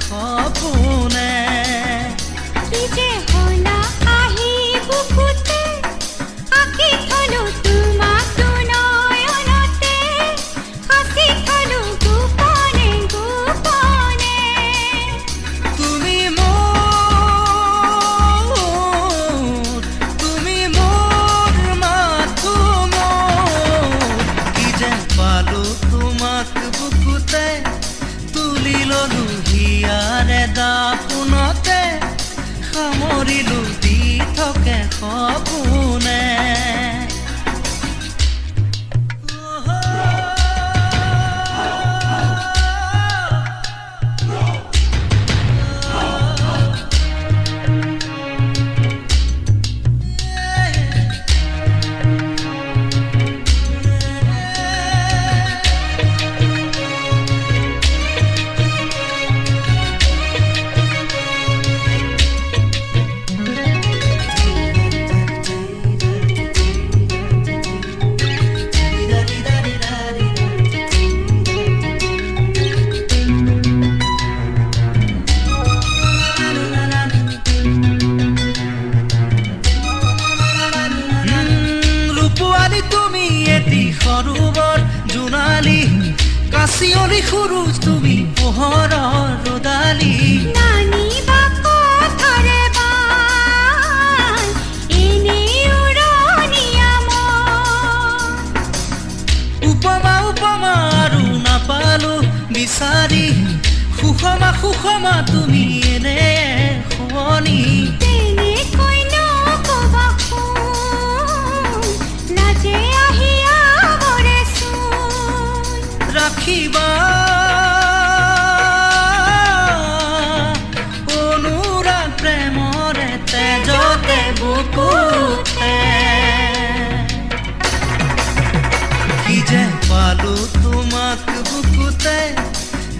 সপোনে কি যে হলা আহি বুকুতে আকি থলো তোমাক নয়নতে হাসি থলো গোপনে গোপনে তুমি মোৰ মাথো মোৰ কি যে পালো তোমাক বুকুতে তুলি ললো হিয়াৰে দাপোনতে সামৰিলো দি থাকে সপোনে সৰোবৰ জোনালী কাচিয়লি সৰু তুমি পোহৰৰ ৰদালি নানি বা কথাৰে বাই এনে উৰণীয়া উপমা আৰু নাপালো বিচাৰি সুষমা তুমি এনে শুৱনি তেনেকৈ নকবা শুন লাজে আহি ৰাখিবা অনুৰাগ প্ৰেমৰে তেজতে বুকুতে কি যে পালো তোমাক বুকুতে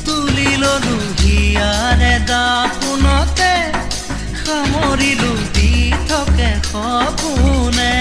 তুলি ললো হিয়াৰে দাপোনতে সামৰিলো দি থাকে সপোনে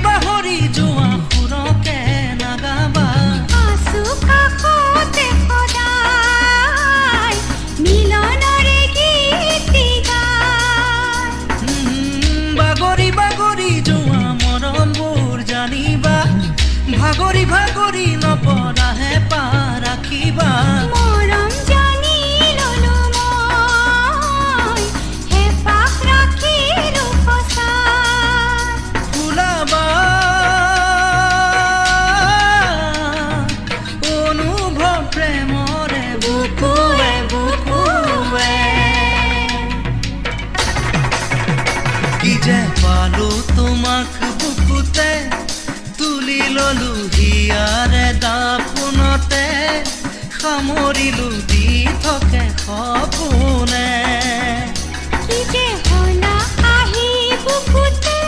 পাহৰি যোৱা সুৰকে নাগাবা আছো কাষতে সদায় মিলনৰে গীত গায় বাগৰি যোৱা মৰমবোৰ জানিবা ভাগৰি নপৰাহে ৰাখিবা মৰম জানি ললো মই হেঁপাহ ৰাখিলো সঁচা অনুভৱ প্ৰেমৰে বুকুৱে বুকুৱে কি যে পালো তোমাক বুকুতে তুলি ললো হিয়াৰে দাপোনতে সামৰিলো দি থাকে সপোনে কি যে হলা আহি বুকুতে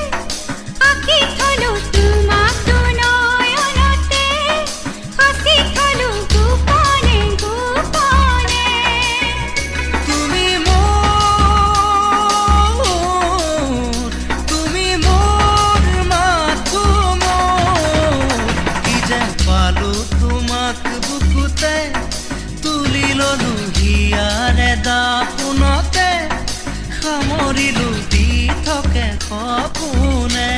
আকি থলো তোমাক নয়নতে হাসি থলো গোপনে গোপনে তুমি মোৰ মাথো মোৰ কি যে পালো তোমাক বুকুতে তুলি ললো হিয়াৰে দাপোনতে সামৰিলো দি থাকে সপোনে